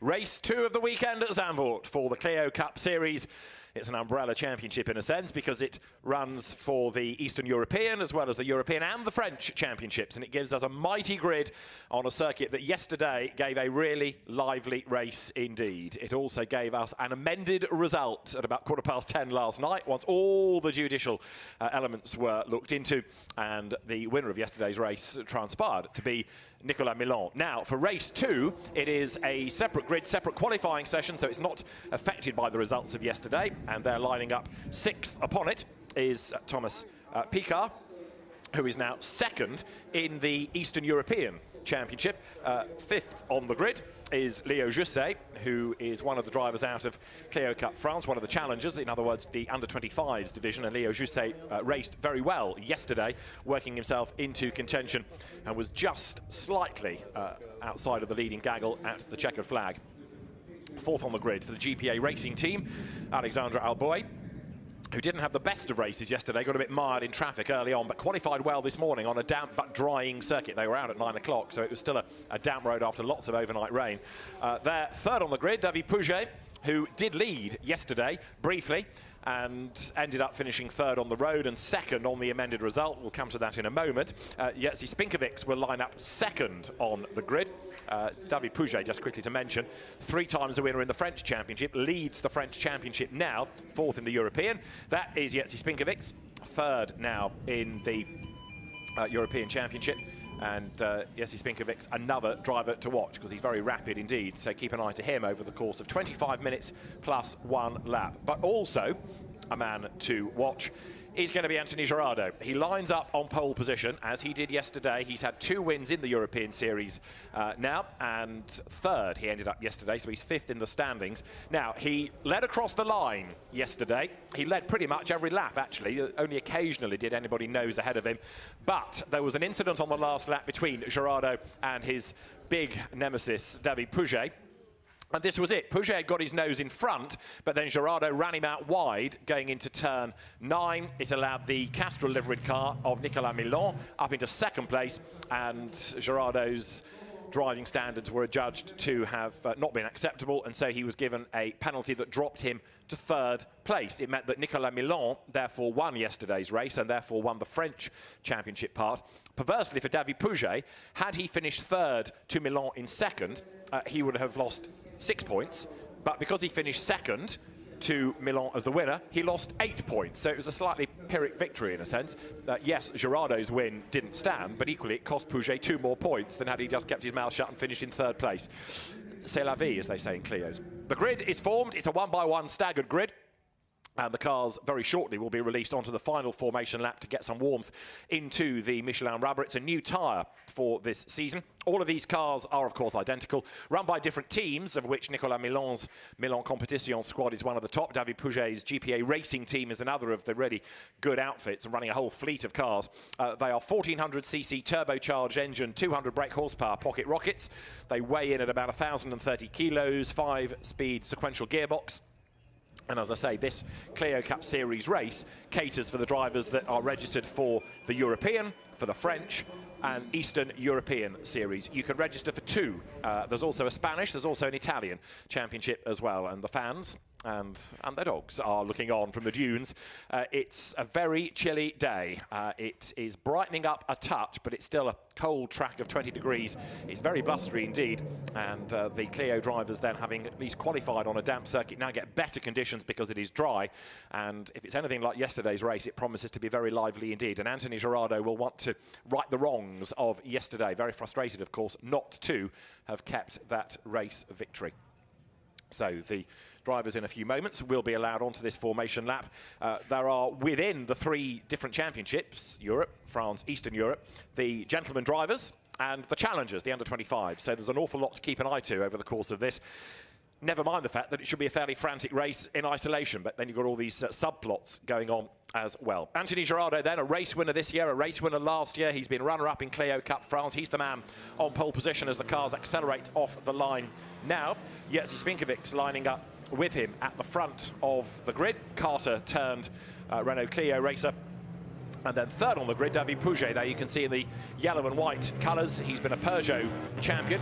Race 2 of the weekend at Zandvoort for the Clio Cup Series. It's an umbrella championship in a sense because it runs for the Eastern European as well as the European and the French championships, and it gives us a mighty grid on a circuit that yesterday gave a really lively race indeed. It also gave us an amended result at about 10:15 last night once all the judicial elements were looked into, and the winner of yesterday's race transpired to be Nicolas Milon. Now, for race 2, it is a separate grid, separate qualifying session, so it's not affected by the results of yesterday. And they're lining up 6th upon it is Thomas Picard, who is now 2nd in the Eastern European Championship. 5th on the grid is Leo Jusset, who is one of the drivers out of Clio Cup France, one of the challengers, in other words, the under-25s division. And Leo Jusset raced very well yesterday, working himself into contention and was just slightly outside of the leading gaggle at the checkered flag. 4th on the grid for the GPA racing team, Alexandre Alboy, who didn't have the best of races yesterday, got a bit mired in traffic early on, but qualified well this morning on a damp but drying circuit. They were out at 9 o'clock, so it was still a damp road after lots of overnight rain. They're 3rd on the grid, David Pouget, who did lead yesterday briefly and ended up finishing 3rd on the road and 2nd on the amended result. We'll come to that in a moment. Jerzy Spinkovics will line up 2nd on the grid. David Pouget, just quickly to mention, 3 times the winner in the French Championship, leads the French Championship now, 4th in the European. That is Jerzy Spinkovics, 3rd now in the European Championship. And Jerzy Spinkovics, another driver to watch because he's very rapid indeed. So keep an eye to him over the course of 25 minutes plus 1 lap. But also a man to watch is going to be Anthony Gerardo. He lines up on pole position as he did yesterday. He's had 2 wins in the European Series now, and 3rd he ended up yesterday, so he's 5th in the standings. Now, he led across the line yesterday. He led pretty much every lap, actually. Only occasionally did anybody nose ahead of him. But there was an incident on the last lap between Gerardo and his big nemesis, David Pouget. And this was it. Pouget had got his nose in front, but then Gerardo ran him out wide going into turn 9. It allowed the Castrol liveried car of Nicolas Milon up into 2nd place, and Gerardo's driving standards were adjudged to have not been acceptable, and so he was given a penalty that dropped him to 3rd place. It meant that Nicolas Milon therefore won yesterday's race and therefore won the French Championship part. Perversely for David Pouget, had he finished 3rd to Milon in 2nd, he would have lost 6 points, but because he finished 2nd to Milon as the winner, he lost 8 points. So it was a slightly Pyrrhic victory in a sense. Yes, Gerardo's win didn't stand, but equally it cost Pouget 2 more points than had he just kept his mouth shut and finished in 3rd place. C'est la vie, as they say in Clios. The grid is formed. It's a 1-by-1 staggered grid. And the cars very shortly will be released onto the final formation lap to get some warmth into the Michelin rubber. It's a new tyre for this season. All of these cars are, of course, identical, run by different teams, of which Nicolas Milon's Milon Competition squad is one of the top. David Pouget's GPA racing team is another of the really good outfits and running a whole fleet of cars. They are 1400cc turbocharged engine, 200 brake horsepower pocket rockets. They weigh in at about 1,030 kilos, 5-speed sequential gearbox. And as I say, this Clio Cup Series race caters for the drivers that are registered for the European, for the French, and Eastern European Series. You can register for 2. There's also a Spanish, there's also an Italian championship as well. And the fans and their dogs are looking on from the dunes. It's a very chilly day. It is brightening up a touch, but it's still a cold track of 20 degrees. It's very blustery indeed. And the Clio drivers then, having at least qualified on a damp circuit, now get better conditions because it is dry. And if it's anything like yesterday's race, it promises to be very lively indeed. And Anthony Gerardo will want to right the wrongs of yesterday. Very frustrated, of course, not to have kept that race victory. So the drivers in a few moments will be allowed onto this formation lap. There are within the 3 different championships, Europe, France, Eastern Europe, the gentlemen drivers and the challengers, the under-25. So there's an awful lot to keep an eye to over the course of this. Never mind the fact that it should be a fairly frantic race in isolation, but then you've got all these subplots going on as well. Anthony Gerardo then, a race winner this year, a race winner last year. He's been runner-up in Clio Cup France. He's the man on pole position as the cars accelerate off the line now. Jerzy Spinkovics lining up with him at the front of the grid. Carter turned Renault Clio racer. And then third on the grid, David Pouget. There you can see in the yellow and white colours, he's been a Peugeot champion,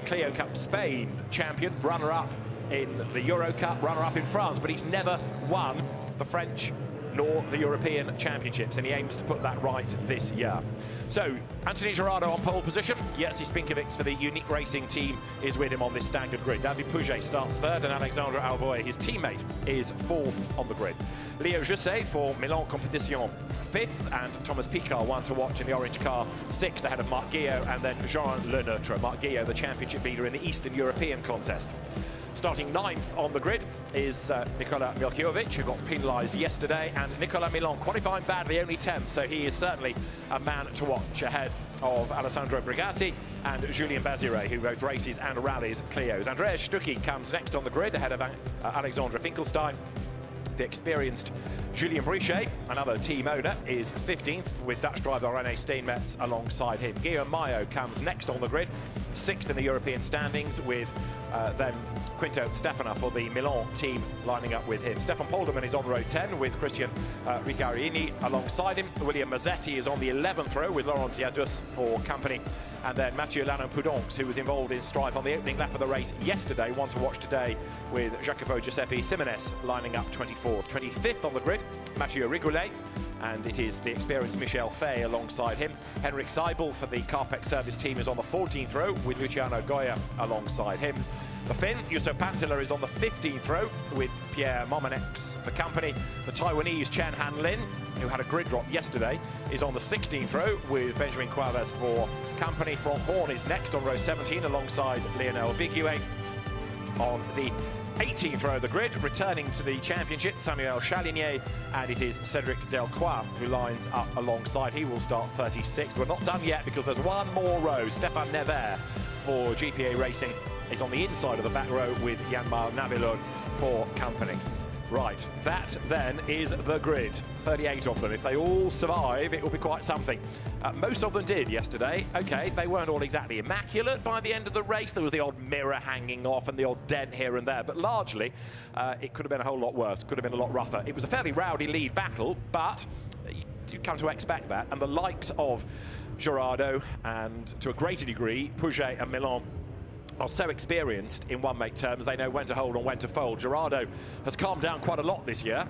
Clio Cup Spain champion, runner-up in the Euro Cup, runner-up in France, but he's never won the French nor the European Championships, and he aims to put that right this year. So, Anthony Gerardo on pole position. Jerzy Spinkovic for the Unique Racing team is with him on this staggered grid. David Pouget starts third, and Alexandre Alboy, his teammate, is fourth on the grid. Leo Jusset for Milan Competition, fifth, and Thomas Picard, one to watch in the orange car, sixth, ahead of Marc Guillot, and then Jean Leneutre. Marc Guillot, the championship leader in the Eastern European contest. Starting ninth on the grid is Nikola Milkiovic, who got penalised yesterday, and Nicolas Milan qualifying badly, only 10th, so he is certainly a man to watch ahead of Alessandro Brigatti and Julien Bazire, who both races and rallies Clios. Andreas Stucki comes next on the grid ahead of Alexandre Finkelstein. The experienced Julien Brichet, another team owner, is 15th with Dutch driver René Steenmetz alongside him. Guillaume Maillot comes next on the grid, 6th in the European standings, with then Quinto Stefana for the Milan team lining up with him. Stefan Polderman is on row 10 with Christian Ricciarini alongside him. William Mazzetti is on the 11th row with Laurent Yadus for company. And then Mathieu Lannon-Poudonx, who was involved in strife on the opening lap of the race yesterday, one to watch today with Jacopo Giuseppe Simones lining up 24th. 25th on the grid, Mathieu Rigoulet, and it is the experienced Michel Fay alongside him. Henrik Seibel for the Carpex service team is on the 14th row with Luciano Goya alongside him. The Finn, Justo Pantila, is on the 15th row with Pierre Momanex for company. The Taiwanese Chen Han Lin, who had a grid drop yesterday, is on the 16th row with Benjamin Cuevas for company. Franck Horn is next on row 17 alongside Lionel Vigue. On the 18th row of the grid, returning to the championship, Samuel Chalinier, and it is Cedric Delcroix who lines up alongside. He will start 36th. We're not done yet because there's one more row. Stéphane Nevers for GPA Racing is on the inside of the back row with Yanmar Nabilon for company. Right, that then is the grid. 38 of them. If they all survive, it will be quite something. Most of them did yesterday. Okay, they weren't all exactly immaculate by the end of the race. There was the odd mirror hanging off and the odd dent here and there, but largely it could have been a whole lot worse, could have been a lot rougher. It was a fairly rowdy lead battle, but you come to expect that, and the likes of Gerardo and, to a greater degree, Pouget and Milan are so experienced in one-make terms, they know when to hold and when to fold. Gerardo has calmed down quite a lot this year,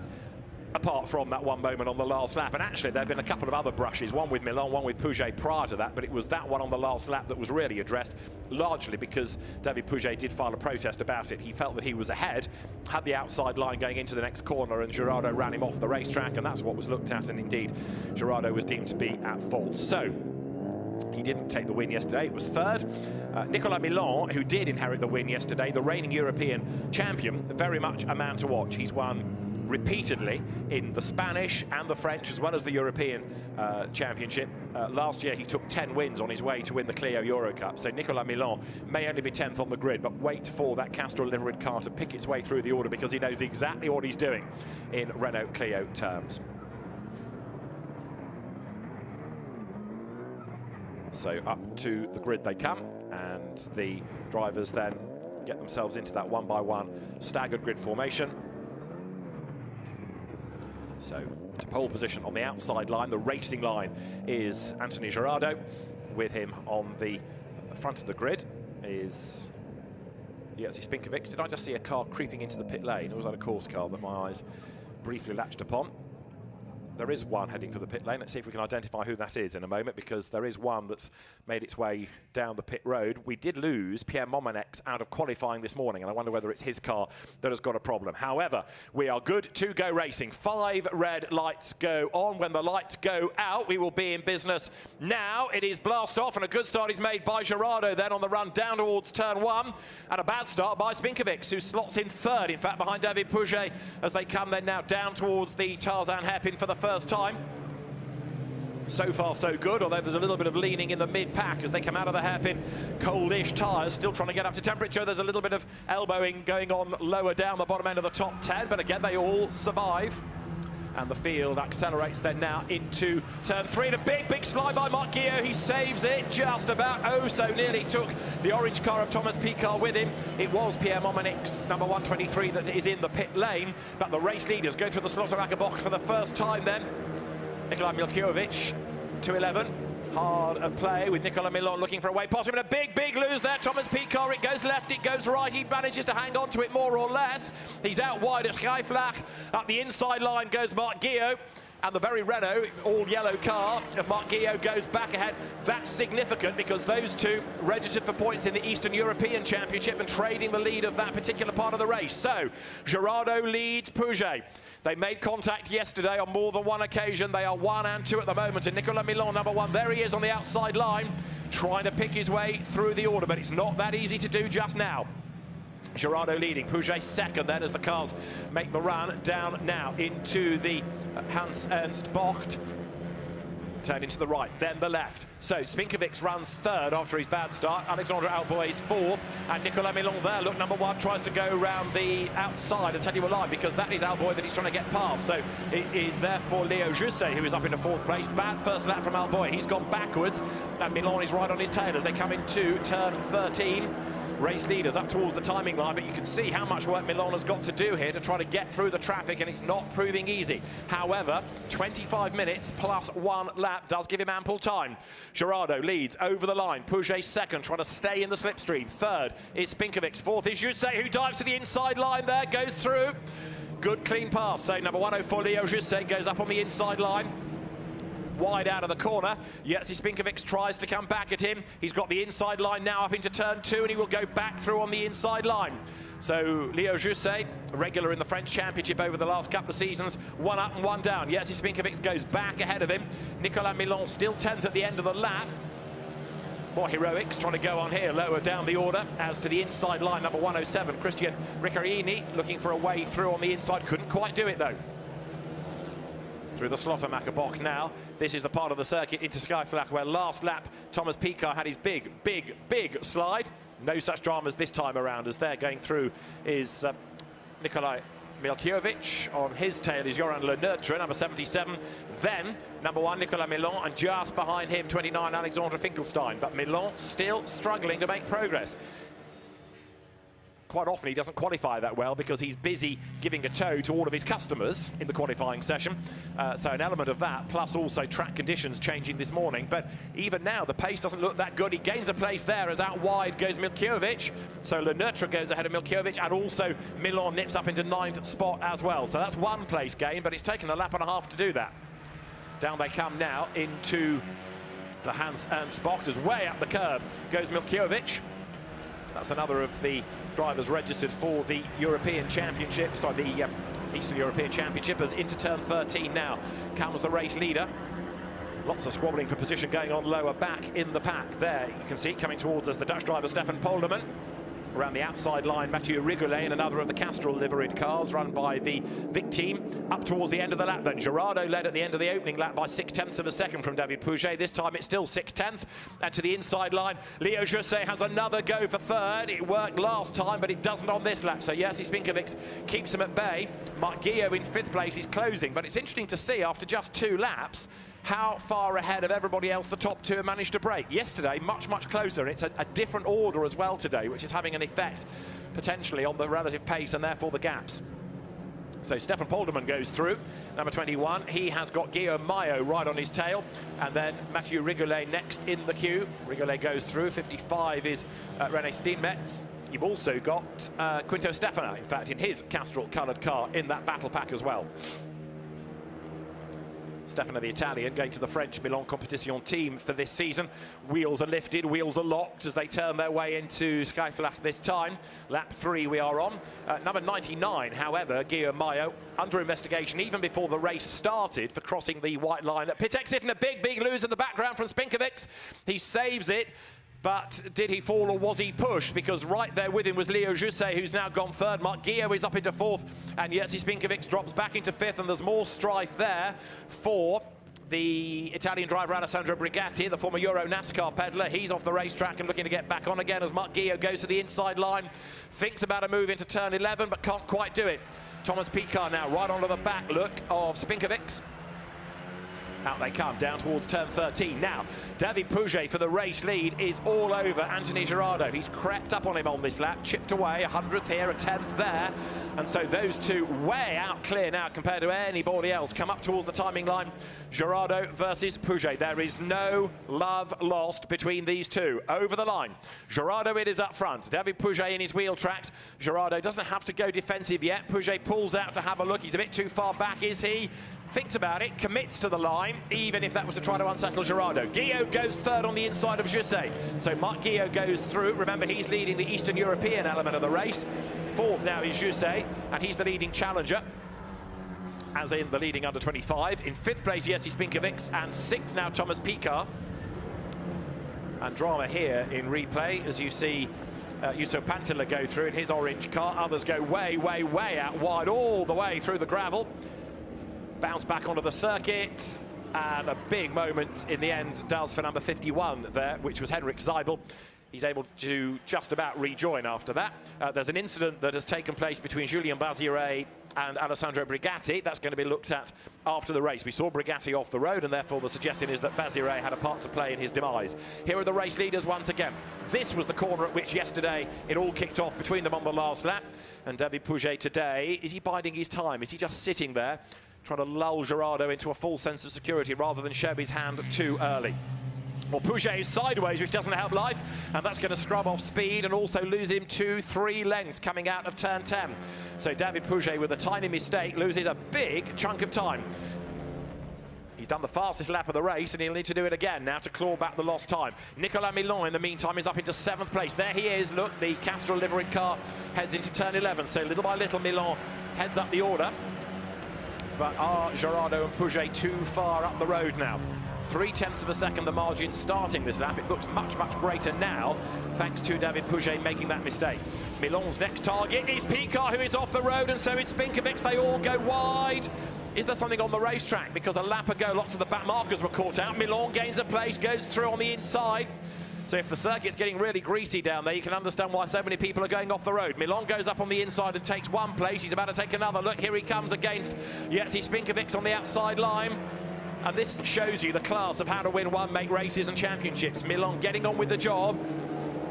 apart from that one moment on the last lap. And actually, there have been a couple of other brushes, one with Milan, one with Pouget prior to that, but it was that one on the last lap that was really addressed, largely because David Pouget did file a protest about it. He felt that he was ahead, had the outside line going into the next corner, and Gerardo ran him off the racetrack, and that's what was looked at, and indeed, Gerardo was deemed to be at fault. So, he didn't take the win yesterday, it was third. Nicolas Milan, who did inherit the win yesterday, the reigning European champion, very much a man to watch. He's won repeatedly in the Spanish and the French, as well as the European Championship. Last year, he took 10 wins on his way to win the Clio Euro Cup. So Nicolas Milan may only be 10th on the grid, but wait for that Castrol liveried car to pick its way through the order, because he knows exactly what he's doing in Renault Clio terms. So up to the grid they come, and the drivers then get themselves into that one-by-one staggered grid formation. So to pole position on the outside line, the racing line, is Anthony Gerardo. With him on the front of the grid is Jerzy Spinkovic. Did I just see a car creeping into the pit lane, or was that a course car that my eyes briefly latched upon? There is one heading for the pit lane. Let's see if we can identify who that is in a moment, because there is one that's made its way down the pit road. We did lose Pierre Momanex out of qualifying this morning, and I wonder whether it's his car that has got a problem. However, we are good to go racing. 5 red lights go on. When the lights go out, we will be in business. Now it is blast off, and a good start is made by Gerardo then on the run down towards turn 1, and a bad start by Spinkovic, who slots in third, in fact, behind David Pouget, as they come then now down towards the Tarzan hairpin for the first time. So far so good, although there's a little bit of leaning in the mid-pack as they come out of the hairpin. Coldish tyres still trying to get up to temperature. There's a little bit of elbowing going on lower down the bottom end of the top 10, but again they all survive. And the field accelerates then now into turn 3, and a big slide by Marc Guillot. He saves it just about, oh so nearly took the orange car of Thomas Picard with him. It was Pierre Momanex, number 123, that is in the pit lane, but the race leaders go through the Sloteracker box for the first time then. Nikolai Milkiovic, 2-11. Hard at play with Nicolas Milon looking for a way past him, and a big lose there. Thomas Picard, it goes left, it goes right. He manages to hang on to it more or less. He's out wide at Schijflach. Up the inside line goes Marc Guillot. And the very Renault, all-yellow car of Marc Guillot goes back ahead. That's significant because those two registered for points in the Eastern European Championship and trading the lead of that particular part of the race. So, Gerardo leads Pouget. They made contact yesterday on more than one occasion. They are 1 and 2 at the moment. And Nicolas Milon, number 1, there he is on the outside line, trying to pick his way through the order, but it's not that easy to do just now. Gerardo leading, Pouget second then as the cars make the run down now into the Hans Ernst Bocht. Turn into the right, then the left. So Spinkovic runs third after his bad start. Alexandre Alboy is fourth, and Nicolas Milon there, look, number 1, tries to go around the outside. I'll tell you a lie, because that is Alboy that he's trying to get past. So it is therefore Leo Jusset who is up into 4th place. Bad first lap from Alboy. He's gone backwards, and Milon is right on his tail as they come into turn 13. Race leaders up towards the timing line, but you can see how much work Milon has got to do here to try to get through the traffic, and it's not proving easy. However, 25 minutes plus 1 lap does give him ample time. Gerardo leads over the line. Pouget second, trying to stay in the slipstream. Third is Spinkovic. Fourth is Jusset, who dives to the inside line there, goes through. Good clean pass. So number 104, Leo Jusset, goes up on the inside line. Wide out of the corner. Jerzy Spinkovic tries to come back at him. He's got the inside line now up into turn 2, and he will go back through on the inside line. So Leo Jusset, regular in the French Championship over the last couple of seasons, 1 up and 1 down. Jerzy Spinkovic goes back ahead of him. Nicolas Milon still 10th at the end of the lap. More heroics trying to go on here, lower down the order. As to the inside line, number 107, Christian Riccarini, looking for a way through on the inside. Couldn't quite do it though. Through the Slottermacher Bock now. This is the part of the circuit into Schijflach where last lap Thomas Picard had his big slide. No such dramas this time around, as they're going through is Nikolai Milkiovic. On his tail is Joran Leneutre, number 77. Then number 1, Nicolas Milon, and just behind him, 29, Alexandre Finkelstein. But Milon still struggling to make progress. Quite often he doesn't qualify that well because he's busy giving a tow to all of his customers in the qualifying session. So an element of that, plus also track conditions changing this morning. But even now, the pace doesn't look that good. He gains a place there as out wide goes Milkiovic. So Leneutre goes ahead of Milkiovic, and also Milon nips up into 9th spot as well. So that's 1 place gain, but it's taken a lap and a half to do that. Down they come now into the Hans Ernst Bocht, as way up the curb goes Milkiovic. That's another of the drivers registered for the European Championship, sorry, the Eastern European Championship, as into turn 13 now comes the race leader. Lots of squabbling for position going on lower back in the pack there. You can see coming towards us the Dutch driver Stefan Polderman. Around the outside line, Mathieu Rigolet in another of the Castrol liveried cars run by the Vic team. Up towards the end of the lap then. Gerardo led at the end of the opening lap by 0.6 of a second from David Pouget. This time it's still 0.6. And to the inside line, Leo Jusset has another go for third. It worked last time, but it doesn't on this lap. So Jerzy Spinkovic keeps him at bay. Marc Guillot in 5th place is closing. But it's interesting to see after just 2 laps how far ahead of everybody else the top 2 have managed to break. Yesterday, much closer, and it's a different order as well today, which is having an effect potentially on the relative pace and therefore the gaps. So Stefan Polderman goes through, number 21. He has got Guillaume Maillot right on his tail, and then Mathieu Rigolet next in the queue. Rigolet goes through, 55 is René Steenmetz. You've also got Quinto Stefano, in fact, in his Castrol-coloured car in that battle pack as well. Stefano, the Italian, going to the French Milan Competition team for this season. Wheels are lifted, wheels are locked as they turn their way into Schijflach this time. Lap 3 we are on. Number 99, however, Guillaume Maillot, under investigation even before the race started for crossing the white line at pit exit, and a big lose in the background from Spinkovic. He saves it. But did he fall or was he pushed? Because right there with him was Leo Jusset, who's now gone third. Marc Guillot is up into 4th, and Jerzy Spinkovic drops back into 5th, and there's more strife there for the Italian driver Alessandro Brigatti, the former Euro NASCAR peddler. He's off the racetrack and looking to get back on again as Marc Guillot goes to the inside line, thinks about a move into turn 11, but can't quite do it. Thomas Picard now right onto the back look of Spinkovic. Out they come, down towards turn 13. Now, David Pouget for the race lead is all over Anthony Gerardo. He's crept up on him on this lap, chipped away, 100th here, a 10th there. And so those two way out clear now compared to anybody else. Come up towards the timing line. Gerardo versus Pouget. There is no love lost between these two. Over the line. Gerardo, it is up front. David Pouget in his wheel tracks. Gerardo doesn't have to go defensive yet. Pouget pulls out to have a look. He's a bit too far back, is he? Thinks about it, commits to the line, even if that was to try to unsettle Gerardo. Guillaume goes third on the inside of Jusset. So Marc Guillaume goes through. Remember, he's leading the Eastern European element of the race. Fourth now is Jusset, and he's the leading challenger, as in the leading under 25. In fifth place, Jerzy Spinkovic, and sixth now, Thomas Picard. And drama here in replay, as you see Juuso Pantila go through in his orange car. Others go way, way, way out wide, all the way through the gravel. Bounce back onto the circuit, and a big moment in the end does for number 51 there, which was Henrik Zeibel. He's able to just about rejoin after that. There's an incident that has taken place between Julien Bazire and Alessandro Brigatti. That's going to be looked at after the race. We saw Brigatti off the road, and therefore the suggestion is that Bazire had a part to play in his demise. Here are the race leaders once again. This was the corner at which yesterday it all kicked off between them on the last lap. And David Pouget today, is he biding his time? Is he just sitting there trying to lull Gerardo into a full sense of security rather than show his hand too early? Well, Pouget is sideways, which doesn't help life, and that's going to scrub off speed and also lose him 2-3 lengths coming out of turn 10. So David Pouget, with a tiny mistake, loses a big chunk of time. He's done the fastest lap of the race, and he'll need to do it again now to claw back the lost time. Nicolas Milon, in the meantime, is up into 7th place. There he is. Look, the Castrol liveried car heads into turn 11. So little by little, Milon heads up the order. But are Gerardo and Pouget too far up the road now? 0.3 of a second the margin starting this lap. It looks much, much greater now, thanks to David Pouget making that mistake. Milon's next target is Picard, who is off the road, and so is Spinkovic. They all go wide. Is there something on the racetrack? Because a lap ago, lots of the back markers were caught out. Milon gains a place, goes through on the inside. So if the circuit's getting really greasy down there, you can understand why so many people are going off the road. Milon goes up on the inside and takes one place. He's about to take another. Look, here he comes against Jerzy Spinkovic on the outside line. And this shows you the class of how to win one-make races and championships. Milon getting on with the job,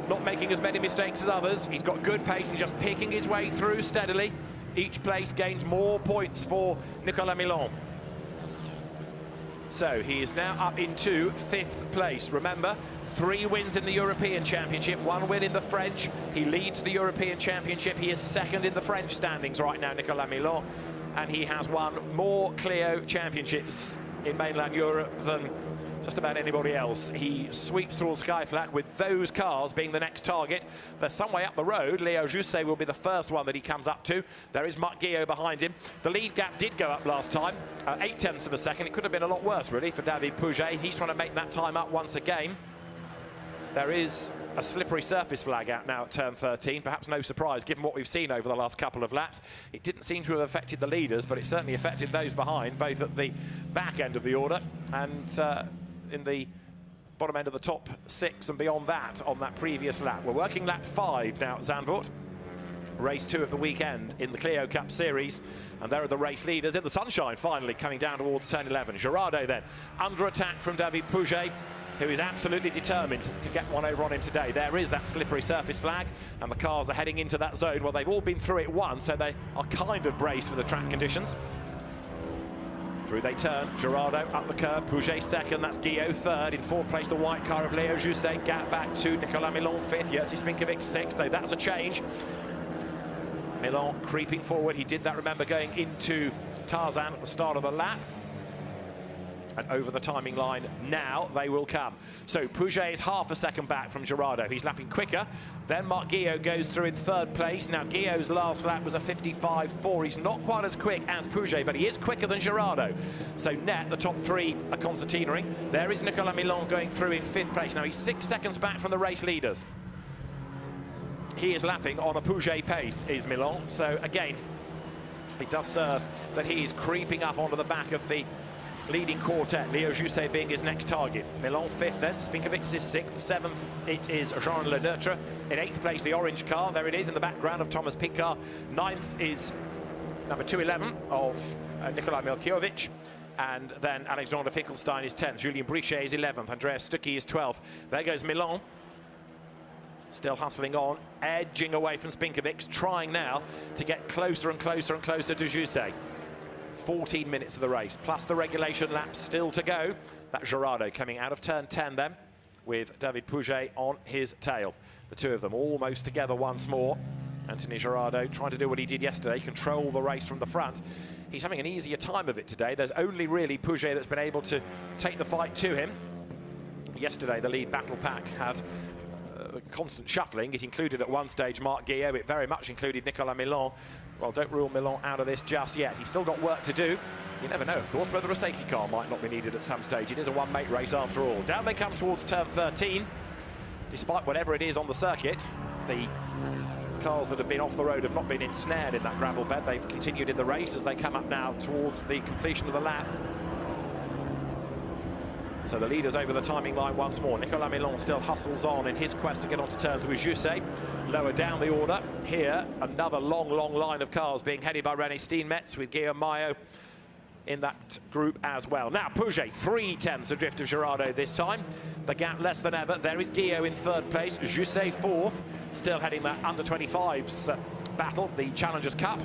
not making as many mistakes as others. He's got good pace and just picking his way through steadily. Each place gains more points for Nicolas Milon. So he is now up into 5th place. Remember, 3 wins in the European Championship, 1 win in the French. He leads the European Championship. He is 2nd in the French standings right now, Nicolas Milon. And he has won more Clio Championships in mainland Europe than just about anybody else. He sweeps through Skyflak with those cars being the next target. They're some way up the road. Leo Jusset will be the first one that he comes up to. There is Marc Guillaume behind him. The lead gap did go up last time, 0.8 of a second. It could have been a lot worse, really, for David Pouget. He's trying to make that time up once again. There is a slippery surface flag out now at turn 13. Perhaps no surprise, given what we've seen over the last couple of laps. It didn't seem to have affected the leaders, but it certainly affected those behind, both at the back end of the order and in the bottom end of the top 6 and beyond that on that previous lap. We're working lap 5 now at Zandvoort. Race 2 of the weekend in the Clio Cup Series. And there are the race leaders in the sunshine, finally, coming down towards turn 11. Gerardo then, under attack from David Pouget, who is absolutely determined to get one over on him today. There is that slippery surface flag, and the cars are heading into that zone. Well, they've all been through it once, so they are kind of braced for the track conditions. Through they turn, Gerardo up the curb, Pouget 2nd, that's Guillaume 3rd. In 4th place, the white car of Leo Jusset, gap back to Nicolas Milon 5th, Jerzy Spinkovic 6th, though that's a change. Milon creeping forward, he did that, remember, going into Tarzan at the start of the lap. And over the timing line now they will come. So Pouget is half a second back from Gerardo. He's lapping quicker. Then Marc Guillaume goes through in 3rd place. Now Guillaume's last lap was a 55.4. He's not quite as quick as Pouget, but he is quicker than Gerardo. So net, the top 3 are concertinaing. There is Nicolas Milon going through in 5th place. Now he's 6 seconds back from the race leaders. He is lapping on a Pouget pace, is Milon. So again, it does serve that he is creeping up onto the back of the leading quartet, Leo Jusset being his next target. Milon 5th then, Spinkovic is 6th, 7th it is Jean Leneutre. In 8th place, the orange car, there it is in the background of Thomas Picard. 9th is number 211 of Nikolai Milkiovic. And then Alexander Finkelstein is 10th, Julien Brichet is 11th, Andreas Stucki is 12th. There goes Milon. still hustling on, edging away from Spinkovic, trying now to get closer and closer and closer to Jusset. 14 minutes of the race, plus the regulation laps still to go. That's Gerardo coming out of turn 10 then, with David Pouget on his tail. The two of them almost together once more. Anthony Gerardo trying to do what he did yesterday, control the race from the front. He's having an easier time of it today. There's only really Pouget that's been able to take the fight to him. Yesterday, the lead battle pack had constant shuffling. It included at one stage Marc Guillot. It very much included Nicolas Milon. Well, don't rule Milon out of this just yet. He's still got work to do. You never know, of course, whether a safety car might not be needed at some stage. It is a one-mate race after all. Down they come towards turn 13. Despite whatever it is on the circuit, the cars that have been off the road have not been ensnared in that gravel bed. They've continued in the race as they come up now towards the completion of the lap. So the leader's over the timing line once more. Nicolas Milon still hustles on in his quest to get onto terms with Jusset. Lower down the order. Here, another long, long line of cars being headed by René Steenmetz with Guillaume Maillot in that group as well. Now, Pouget, 3/10 adrift of Gerardo this time. The gap less than ever. There is Guillot in third place. Jusset fourth. Still heading that under-25s battle, the Challengers Cup.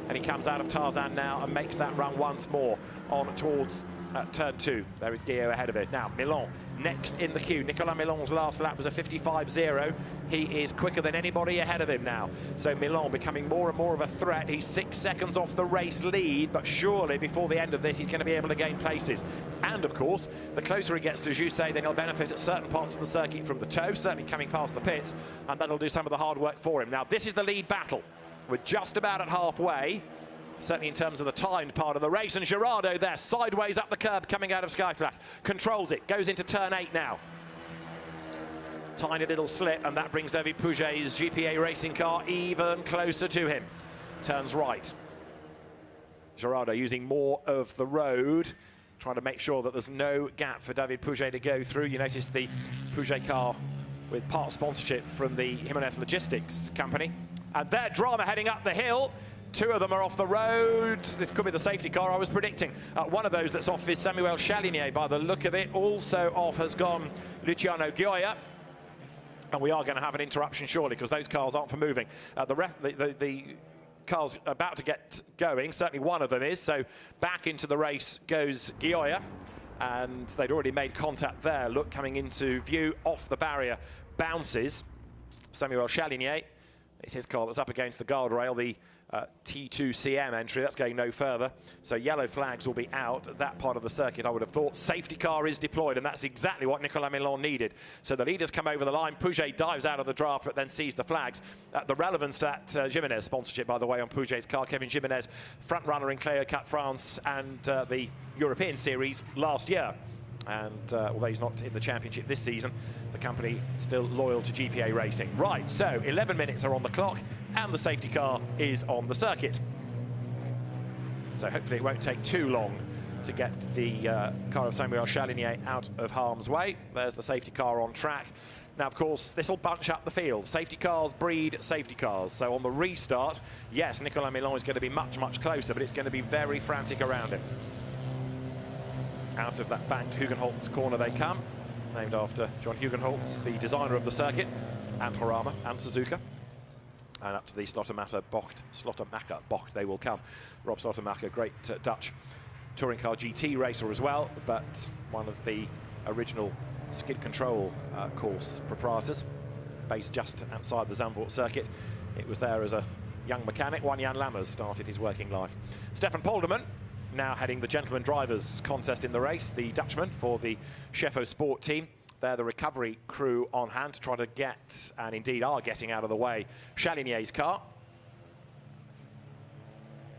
And he comes out of Tarzan now and makes that run once more on towards turn 2. There is Guillot ahead of it. Now, Milon next in the queue. Nicolas Milon's last lap was a 55.0. He is quicker than anybody ahead of him now. So Milon becoming more and more of a threat. He's 6 seconds off the race lead, but surely before the end of this, he's going to be able to gain places. And of course, the closer he gets to Jusset, then he'll benefit at certain parts of the circuit from the toe, certainly coming past the pits, and that'll do some of the hard work for him. Now, this is the lead battle. We're just about at halfway, certainly in terms of the timed part of the race, and Gerardo there, sideways up the curb, coming out of Skyflack, controls it, goes into turn 8 now. Tiny little slip, and that brings David Pouget's GPA racing car even closer to him. Turns right. Gerardo using more of the road, trying to make sure that there's no gap for David Pouget to go through. You notice the Pouget car with part sponsorship from the Jimenez Logistics company. And there, drama heading up the hill. Two of them are off the road. This could be the safety car I was predicting. One of those that's off is Samuel Chalinier by the look of it. Also off has gone Luciano Gioia. And we are going to have an interruption shortly because those cars aren't for moving. The car's about to get going. Certainly one of them is. So back into the race goes Gioia. And they'd already made contact there. Look, coming into view off the barrier. Bounces. Samuel Chalinier. It's his car that's up against the guardrail, the T2CM entry. That's going no further. So yellow flags will be out at that part of the circuit, I would have thought. Safety car is deployed, and that's exactly what Nicolas Milon needed. So the leaders come over the line. Pouget dives out of the draft, but then sees the flags. The relevance to that Jimenez sponsorship, by the way, on Pouget's car. Kevin Jimenez, front runner in Clio Cup France and the European Series last year. And although he's not in the championship this season, the company still loyal to GPA racing. Right, so 11 minutes are on the clock and the safety car is on the circuit. So hopefully it won't take too long to get the car of Samuel Chalinier out of harm's way. There's the safety car on track. Now, of course, this will bunch up the field. Safety cars breed safety cars. So on the restart, yes, Nicolas Milon is going to be much, much closer, but it's going to be very frantic around him. Out of that banked Hugenholtz corner they come, named after John Hugenholtz, the designer of the circuit, and Horama and Suzuka. And up to the Slottermacher Bocht they will come. Rob Slottermacher, great Dutch touring car GT racer as well, but one of the original skid control course proprietors, based just outside the Zandvoort circuit. It was there as a young mechanic. Jan Lammers started his working life. Stefan Polderman, now heading the gentleman drivers contest in the race, the Dutchman for the Chefo Sport team. They're the recovery crew on hand to try to get, and indeed are getting out of the way, Chalinier's car.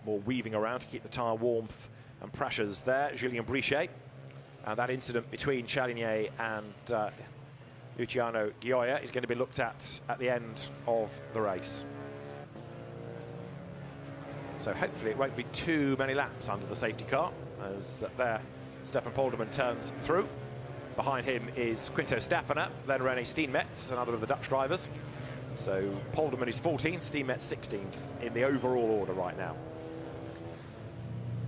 More weaving around to keep the tyre warmth and pressures there. Julien Brichet. And that incident between Chalinier and Luciano Gioia is going to be looked at the end of the race. So hopefully it won't be too many laps under the safety car, as there Stefan Polderman turns through. Behind him is Quinto Staffaner, then René Steenmetz, another of the Dutch drivers. So Polderman is 14th, Steenmetz 16th in the overall order right now.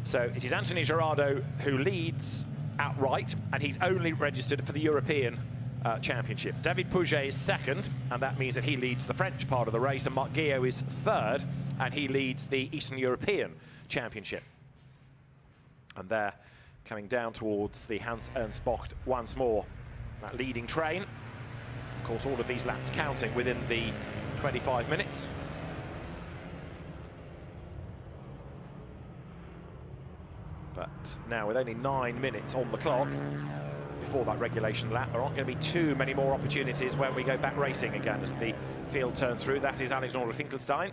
So it is Anthony Gerardo who leads outright, and he's only registered for the European Championship. David Pouget is second, and that means that he leads the French part of the race, and Marc Guillot is third, and he leads the Eastern European Championship. And they're coming down towards the Hans-Ernst Bocht once more. That leading train. Of course, all of these laps counting within the 25 minutes. But now with only 9 minutes on the clock before that regulation lap, there aren't going to be too many more opportunities when we go back racing again as the field turns through. That is Alexander Finkelstein,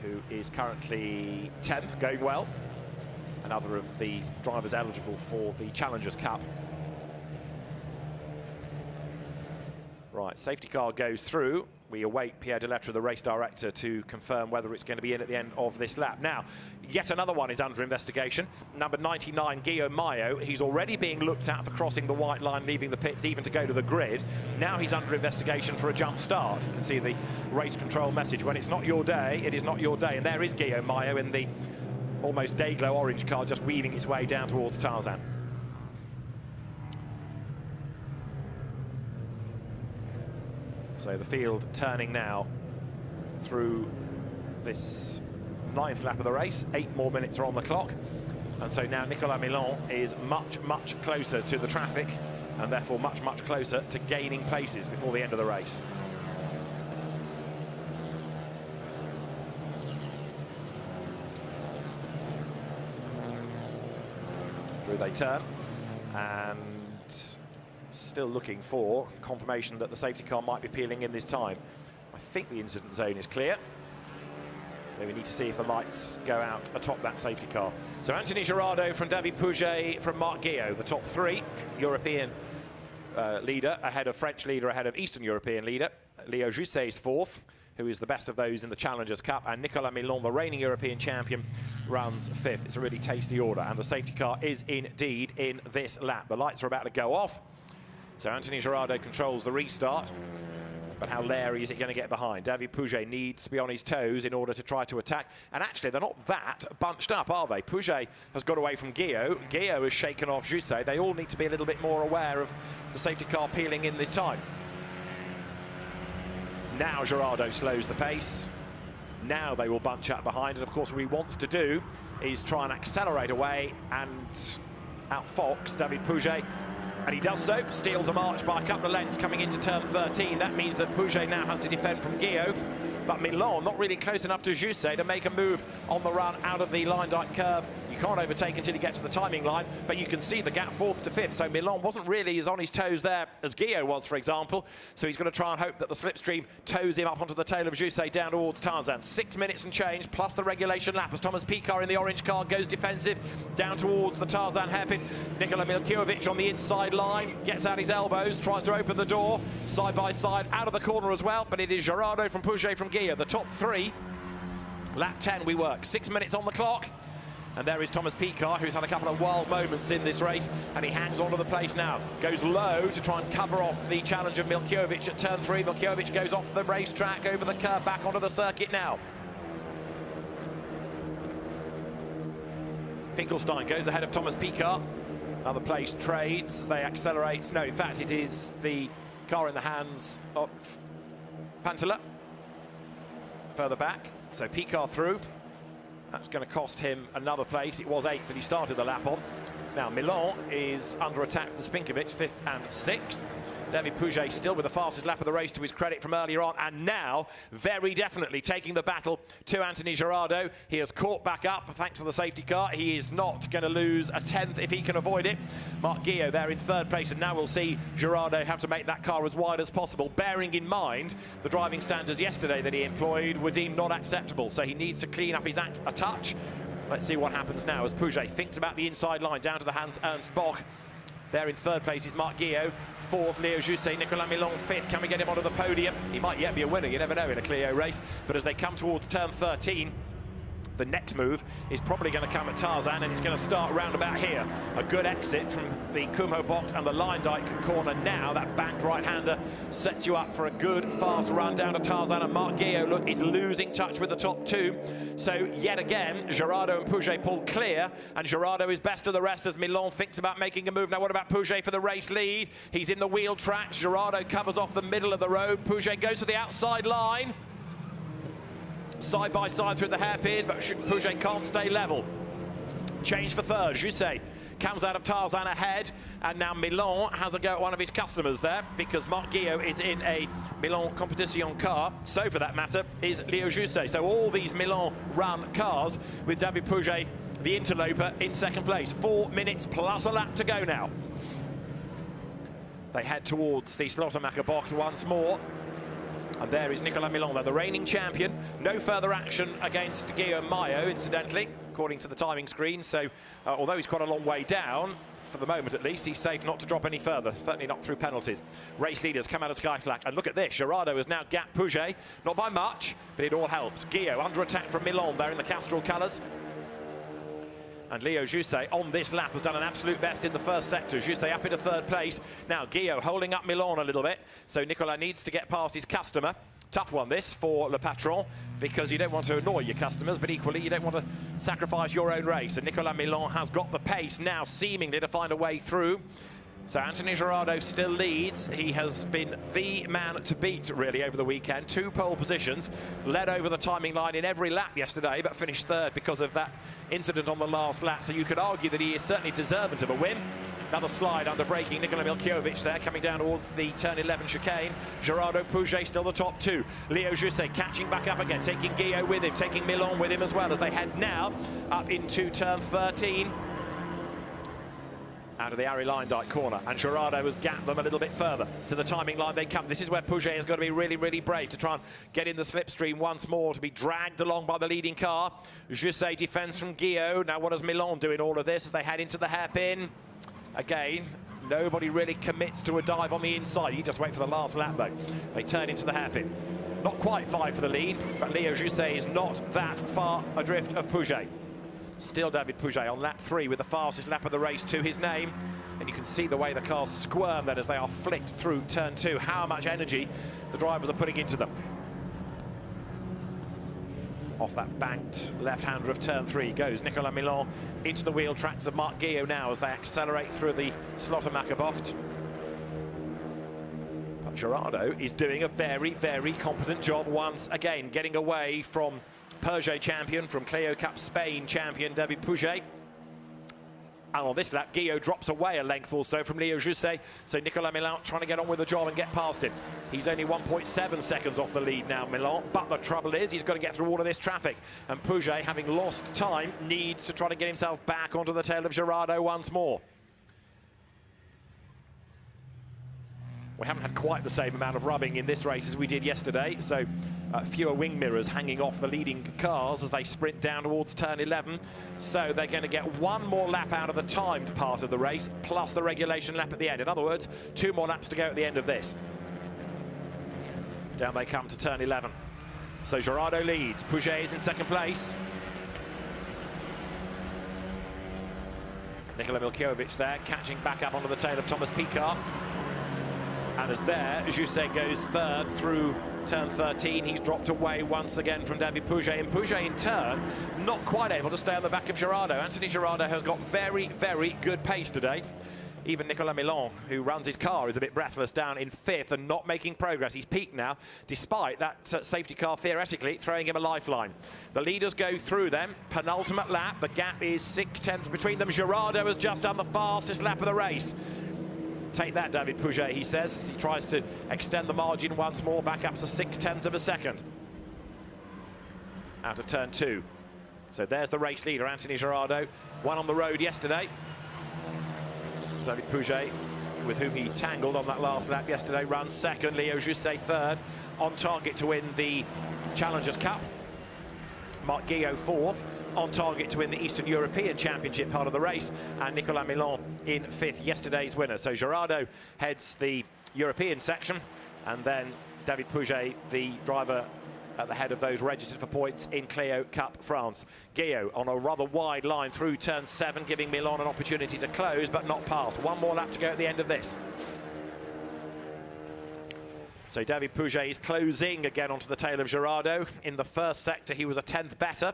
who is currently 10th, going well. Another of the drivers eligible for the Challengers Cup. Right, safety car goes through. We await Pierre Delettre, the race director, to confirm whether it's going to be in at the end of this lap. Now, yet another one is under investigation. Number 99, Guillaume Maillot. He's already being looked at for crossing the white line, leaving the pits, even to go to the grid. Now he's under investigation for a jump start. You can see the race control message. When it's not your day, it is not your day. And there is Guillaume Maillot in the almost day-glow orange car, just weaving its way down towards Tarzan. So the field turning now through this 9th lap of the race. 8 more minutes are on the clock. And so now Nicolas Milon is much, much closer to the traffic, and therefore much, much closer to gaining places before the end of the race. Through they turn, and still looking for confirmation that the safety car might be peeling in this time. I think the incident zone is clear. We need to see if the lights go out atop that safety car. So Anthony Gerardo from David Pouget from Marc Guillot, the top 3. European leader ahead of French leader, ahead of Eastern European leader. Leo Jousset is 4th, who is the best of those in the Challengers Cup, and Nicolas Milon, the reigning European champion, runs 5th. It's a really tasty order, and the safety car is indeed in this lap. The lights are about to go off. So Anthony Gerardo controls the restart, but how leery is it going to get behind? David Pouget needs to be on his toes in order to try to attack. And actually, they're not that bunched up, are they? Pouget has got away from Guillot. Guillot has shaken off Jousset. They all need to be a little bit more aware of the safety car peeling in this time. Now Gerardo slows the pace. Now they will bunch up behind. And of course, what he wants to do is try and accelerate away and outfox David Pouget. And he does so, steals a march by a couple of lengths coming into turn 13. That means that Pouget now has to defend from Guillot. But Milon not really close enough to Jousset to make a move on the run out of the line-dike curve. You can't overtake until you get to the timing line, but you can see the gap 4th to 5th. So Milon wasn't really as on his toes there as Guillot was, for example. So he's going to try and hope that the slipstream tows him up onto the tail of Jousset down towards Tarzan. 6 minutes and change, plus the regulation lap as Thomas Picard in the orange car goes defensive down towards the Tarzan hairpin. Nikola Milkiovic on the inside line, gets out his elbows, tries to open the door, side by side, out of the corner as well, but it is Gerardo from Pouget from Guillot, the top 3. Lap 10 we work, 6 minutes on the clock. And there is Thomas Picard, who's had a couple of wild moments in this race, and he hangs on to the place now. Goes low to try and cover off the challenge of Milkiovic at turn 3. Milkiovic goes off the racetrack, over the curve, back onto the circuit now. Finkelstein goes ahead of Thomas Picard. Another place trades, they accelerate. No, in fact, it is the car in the hands of Pantala. Further back, so Picard through. That's going to cost him another place. It was 8th that he started the lap on. Now Milon is under attack from Spinkovic, 5th and 6th. David Pouget still with the fastest lap of the race to his credit from earlier on, and now very definitely taking the battle to Anthony Gerardo. He has caught back up thanks to the safety car. He is not going to lose a 10th if he can avoid it. Marc Guillot there in 3rd place, and now we'll see Gerardo have to make that car as wide as possible, bearing in mind the driving standards yesterday that he employed were deemed not acceptable, so he needs to clean up his act a touch. Let's see what happens now as Pouget thinks about the inside line down to the Hans-Ernst Bocht. There in 3rd place is Marc Guillot, 4th Leo Jousset, Nicolas Milon 5th. Can we get him onto the podium? He might yet be a winner, you never know in a Clio race. But as they come towards turn 13, The next move is probably going to come at Tarzan, and it's going to start round about here. A good exit from the Kumho box and the Line-Dyke corner now. That backed right-hander sets you up for a good, fast run down to Tarzan, and Marc Guillot, look, is losing touch with the top two. So yet again, Gerardo and Pouget pull clear, and Gerardo is best of the rest as Milon thinks about making a move. Now what about Pouget for the race lead? He's in the wheel tracks. Gerardo covers off the middle of the road. Pouget goes to the outside line. Side by side through the hairpin, but Pouget can't stay level. Change for third. Jusset comes out of Tarzan ahead, and now Milon has a go at one of his customers there, because Marc Guillot is in a Milon Competition car. So for that matter is Leo Jusset. So all these Milon run cars with David Pouget, the interloper, in second place. 4 minutes plus a lap to go now. They head towards the Slottermacher box once more. And there is Nicolas Milon, the reigning champion. No further action against Guillaume Maillot, incidentally, according to the timing screen. So, although he's quite a long way down, for the moment at least, he's safe not to drop any further, certainly not through penalties. Race leaders come out of Sky Flak, and look at this. Gerardo has now gapped Pouget, not by much, but it all helps. Guillot under attack from Milon there in the Castrol colours. And Leo Jusset on this lap has done an absolute best in the first sector. Jusset up into third place. Now Guillot holding up Milon a little bit. So Nicolas needs to get past his customer. Tough one this for Le Patron, because you don't want to annoy your customers, but equally you don't want to sacrifice your own race. And Nicolas Milon has got the pace now, seemingly to find a way through. So Anthony Gerardo still leads. He has been the man to beat, really, over the weekend. 2 pole positions, led over the timing line in every lap yesterday, but finished third because of that incident on the last lap. So you could argue that he is certainly deserving of a win. Another slide under braking. Nikola Milkiovic there, coming down towards the turn 11 chicane. Gerardo, Pouget still the top two. Leo Jusset catching back up again, taking Guillot with him, taking Milon with him as well, as they head now up into turn 13. Out of the Ari Line-Dyke corner, and Gerardo has gapped them a little bit further. To the timing line they come. This is where Pouget has got to be really, really brave to try and get in the slipstream once more, to be dragged along by the leading car. Jusset defends from Guillot. Now what does Milon do in all of this as they head into the hairpin? Again, nobody really commits to a dive on the inside. You just wait for the last lap though. They turn into the hairpin. Not quite 5 for the lead, but Leo Jusset is not that far adrift of Pouget. Still David Pouget on lap 3 with the fastest lap of the race to his name. And you can see the way the cars squirm then as they are flicked through turn 2, how much energy the drivers are putting into them. Off that banked left-hander of turn 3 goes Nicolas Milon into the wheel tracks of Marc Guillot now as they accelerate through the Slottermacher bocht. But Gerardo is doing a very, very competent job once again, getting away from Peugeot champion, from Clio Cup Spain champion David Pouget. And on this lap, Guillot drops away a length or so from Leo Jusset. So Nicolas Milon trying to get on with the job and get past him. He's only 1.7 seconds off the lead now, Milon. But the trouble is, he's got to get through all of this traffic. And Pouget, having lost time, needs to try to get himself back onto the tail of Gerardo once more. We haven't had quite the same amount of rubbing in this race as we did yesterday, so fewer wing mirrors hanging off the leading cars as they sprint down towards turn 11. So they're going to get 1 more lap out of the timed part of the race, plus the regulation lap at the end. In other words, 2 more laps to go at the end of this. Down they come to turn 11. So Gerardo leads, Pouget is in second place. Nikola Milkiovic there, catching back up onto the tail of Thomas Picard. And as there, Jusset goes third through turn 13. He's dropped away once again from David Pouget. And Pouget, in turn, not quite able to stay on the back of Gerardo. Anthony Gerardo has got very, very good pace today. Even Nicolas Milon, who runs his car, is a bit breathless down in 5th and not making progress. He's peaked now, despite that safety car theoretically throwing him a lifeline. The leaders go through them. Penultimate lap. The gap is 6/10 between them. Gerardo has just done the fastest lap of the race. Take that, David Pouget, he says. He tries to extend the margin once more, back up to 6/10 of a second. Out of turn 2. So there's the race leader, Anthony Gerardo. Won on the road yesterday. David Pouget, with whom he tangled on that last lap yesterday, runs second. Leo Jusset third, on target to win the Challengers Cup. Marc Guillot 4th, on target to win the Eastern European Championship part of the race, and Nicolas Milon in 5th, yesterday's winner. So Gerardo heads the European section, and then David Pouget, the driver at the head of those registered for points in Clio Cup France. Guillaume on a rather wide line through turn 7, giving Milan an opportunity to close but not pass. One more lap to go at the end of this. So David Pouget is closing again onto the tail of Gerardo. In the first sector he was a 10th better,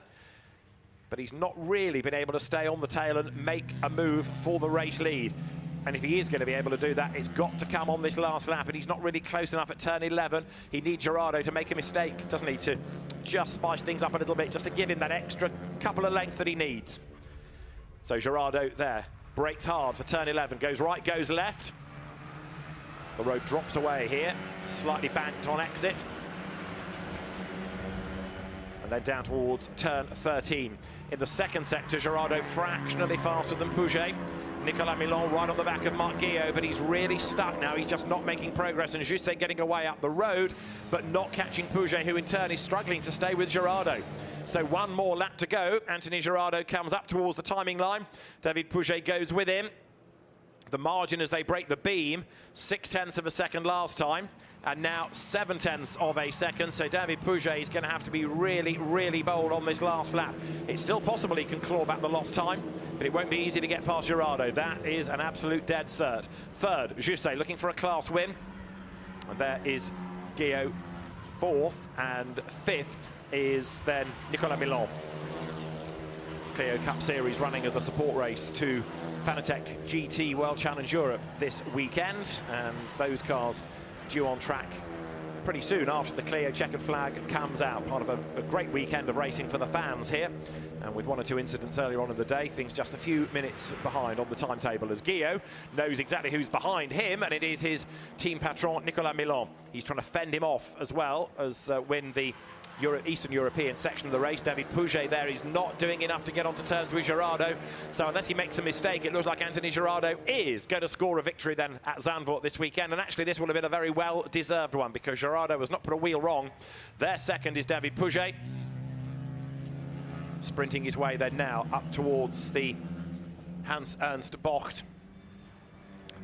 but he's not really been able to stay on the tail and make a move for the race lead. And if he is going to be able to do that, it's got to come on this last lap, and he's not really close enough at turn 11. He needs Gerardo to make a mistake, doesn't he, to just spice things up a little bit, just to give him that extra couple of length that he needs. So Gerardo there, brakes hard for turn 11, goes right, goes left. The road drops away here, slightly banked on exit. And then down towards turn 13. In the second sector, Gerardo fractionally faster than Pouget. Nicolas Milan right on the back of Marc Guillaume, but he's really stuck now. He's just not making progress, and Juste getting away up the road, but not catching Pouget, who in turn is struggling to stay with Gerardo. So one more lap to go. Anthony Gerardo comes up towards the timing line. David Pouget goes with him. The margin as they break the beam, 0.6 of a second last time, and now 0.7 of a second. So David Pouget is going to have to be really, really bold on this last lap. It's still possible he can claw back the lost time, but it won't be easy to get past Gerardo. That is an absolute dead cert. Third, Juste looking for a class win. And there is Guillaume. Fourth, and fifth is then Nicolas Milan. Clio Cup Series running as a support race to Fanatec GT World Challenge Europe this weekend, and those cars due on track pretty soon after the Clio checkered flag comes out. Part of a great weekend of racing for the fans here, and with one or two incidents earlier on in the day, things just a few minutes behind on the timetable, as Guillaume knows exactly who's behind him, and it is his team patron Nicolas Milan. He's trying to fend him off as well as win the Eastern European section of the race. David Pouget there is not doing enough to get onto terms with Gerardo. So unless he makes a mistake, it looks like Anthony Gerardo is going to score a victory then at Zandvoort this weekend. And actually this will have been a very well-deserved one, because Gerardo has not put a wheel wrong. Their second is David Pouget, sprinting his way then now up towards the Hans Ernst Bocht.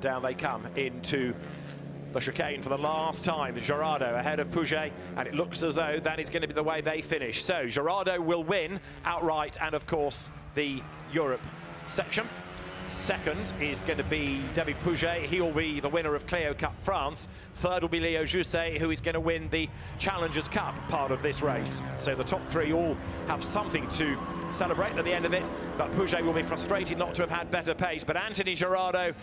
Down they come into the chicane for the last time. Gerardo ahead of Pouget, and it looks as though that is going to be the way they finish. So Gerardo will win outright, and of course the Europe section. Second is going to be David Pouget. He will be the winner of Clio Cup France. Third will be Leo Juste, who is going to win the Challengers Cup part of this race. So the top three all have something to celebrate at the end of it, but Pouget will be frustrated not to have had better pace. But Anthony Gerardo,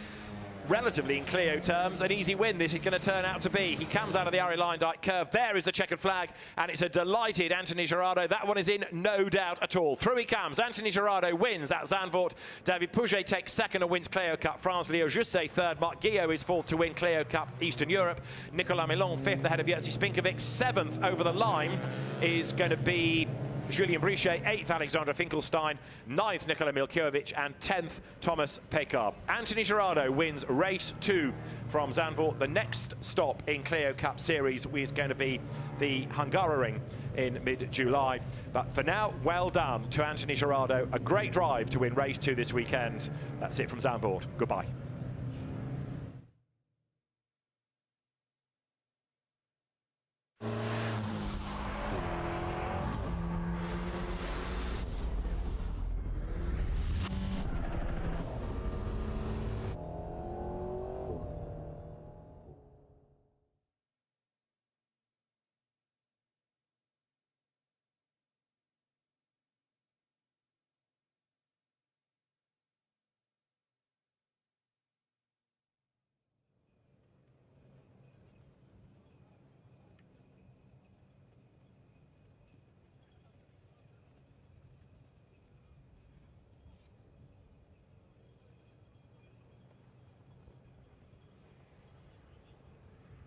relatively in Clio terms, an easy win this is going to turn out to be. He comes out of the Arie-Luijendijk curve. There is the checkered flag, and it's a delighted Anthony Gerardo. That one is in, no doubt at all. Through he comes. Anthony Gerardo wins at Zandvoort. David Pouget takes second and wins Clio Cup France. Leo Juste third. Marc Guillaume is fourth to win Clio Cup Eastern Europe. Nicolas Milan fifth ahead of Jerzy Spinkovic. Seventh over the line is going to be Julien Brichet, 8th Alexander Finkelstein, 9th Nikola Milkiovic, and 10th Thomas Pekar. Anthony Gerardo wins race 2 from Zandvoort. The next stop in Clio Cup Series is going to be the Hungaroring in mid-July. But for now, well done to Anthony Gerardo. A great drive to win race 2 this weekend. That's it from Zandvoort. Goodbye.